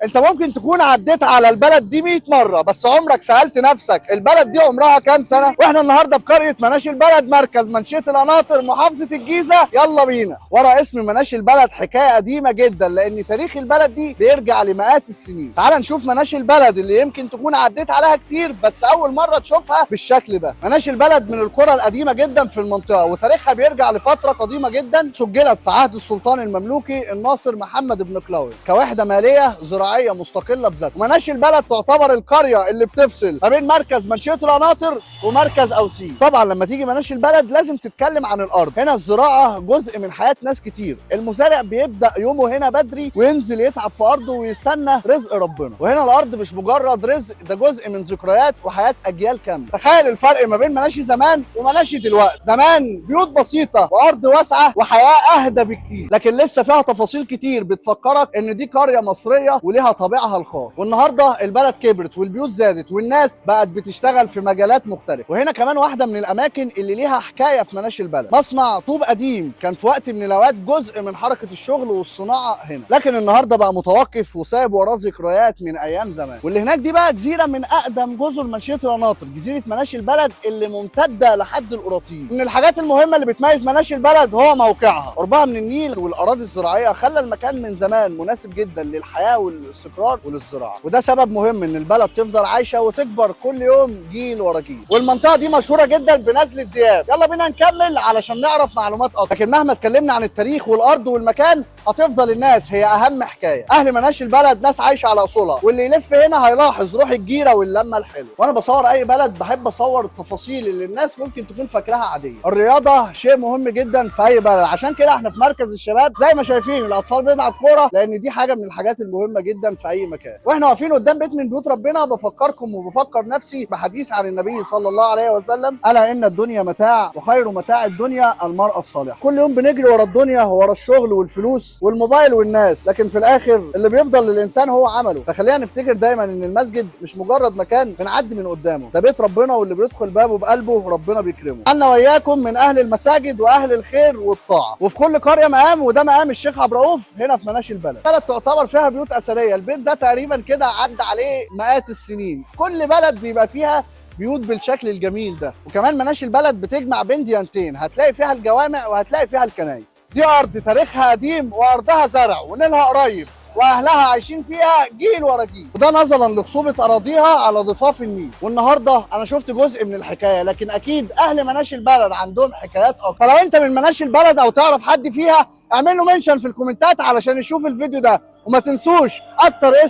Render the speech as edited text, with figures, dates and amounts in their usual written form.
انت ممكن تكون عديت على البلد دي 100 مره، بس عمرك سالت نفسك البلد دي عمرها كام سنه؟ واحنا النهارده في قريه مناشي البلد، مركز منشيه القناطر، محافظه الجيزه. يلا بينا. ورا اسم مناشي البلد حكايه قديمه جدا، لان تاريخ البلد دي بيرجع لمئات السنين. تعال نشوف مناشي البلد اللي يمكن تكون عديت عليها كتير بس اول مره تشوفها بالشكل ده. مناشي البلد من القرى القديمه جدا في المنطقه، وتاريخها بيرجع لفتره قديمه جدا، سجلت في عهد السلطان المملوكي الناصر محمد بن قلاوي كوحده ماليه زراعيه مستقله بذاتها. مناشي البلد تعتبر القريه اللي بتفصل ما بين مركز منشيه القناطر ومركز اوسيل. طبعا لما تيجي مناشي البلد لازم تتكلم عن الارض. هنا الزراعه جزء من حياه ناس كتير. المزارع بيبدا يومه هنا بدري وينزل يتعب في ارضه ويستنى رزق ربنا. وهنا الارض مش مجرد رزق، ده جزء من ذكريات وحياه اجيال كامله. تخيل الفرق ما بين مناشي زمان ومناشي دلوقتي. زمان بيوت بسيطه وارض واسعه وحياه اهدى بكتير، لكن لسه فيها تفاصيل كتير بتفكرك ان دي قريه مصريه وليها طابعها الخاص. والنهارده البلد كبرت والبيوت زادت والناس بقت بتشتغل في مجالات مختلفه. وهنا كمان واحده من الاماكن اللي ليها حكايه في مناشي البلد، مصنع طوب قديم كان في وقت من الاوقات جزء من حركه الشغل والصناعه هنا، لكن النهارده بقى متوقف وسايب وراه ذكريات من ايام زمان. واللي هناك دي بقى جزيره من اقدم جزر منشيه القناطر، جزيره مناشي البلد اللي ممتده لحد القراطين. من الحاجات المهمه اللي بتميز مناشي البلد هو موقعها، قربها من النيل والاراضي الزراعيه خلى المكان من زمان مناسب جدا للحياه والاستقرار وللزراعه، وده سبب مهم ان البلد تفضل عايشه وتكبر كل يوم جيل ورا جيل. والمنطقه دي مشهوره جدا بنزل الدياب. يلا بينا نكمل علشان نعرف معلومات اكتر. لكن مهما اتكلمنا عن التاريخ والارض والمكان، هتفضل الناس هي اهم حكايه. اهل مناشي البلد ناس عايشه على اصولها، واللي يلف هنا هيلاحظ روح الجيره واللمه الحلوه. وانا بصور اي بلد بحب اصور التفاصيل اللي الناس ممكن تكون فاكراها عاديه. الرياضه شيء مهم جدا في اي بلد، عشان كده احنا في مركز الشباب زي ما شايفين الاطفال بيلعبوا كوره، لان دي حاجه من الحاجات المهمه جدا في اي مكان. واحنا واقفين قدام بيت من بيوت ربنا بفكركم وبفكر نفسي بحديث عن النبي صلى الله عليه وسلم: الا ان الدنيا متاع وخير متاع الدنيا المرأة الصالحة. كل يوم بنجري ورا الدنيا ورا الشغل والفلوس والموبايل والناس، لكن في الاخر اللي بيفضل للانسان هو عمله. فخلينا نفتكر دايما ان المسجد مش مجرد مكان بنعدي من قدامه، ده بيت ربنا، واللي بيدخل بابه بقلبه ربنا بيكرمه. انا وياكم من اهل المساجد واهل الخير والطاعه. وفي كل قريه مقام، وده مقام الشيخ عبد الرؤوف هنا في مناشي البلد. بلد تعتبر فيها بيوت اثريه، البيت ده تقريبا كده عدى عليه مئات السنين. كل بلد بيبقى فيها بيوت بالشكل الجميل ده. وكمان مناشي البلد بتجمع بين ديانتين، هتلاقي فيها الجوامع وهتلاقي فيها الكنائس. دي ارض تاريخها قديم وارضها زرع ونيلها قريب واهلها عايشين فيها جيل ورا جيل، وده نظرا لخصوبه اراضيها على ضفاف النيل. والنهارده انا شفت جزء من الحكايه، لكن اكيد اهل مناشي البلد عندهم حكايات اكتر. فلو انت من مناشي البلد او تعرف حد فيها، اعمل له منشن في الكومنتات علشان يشوف الفيديو ده. وما تنسوش اكتر اسم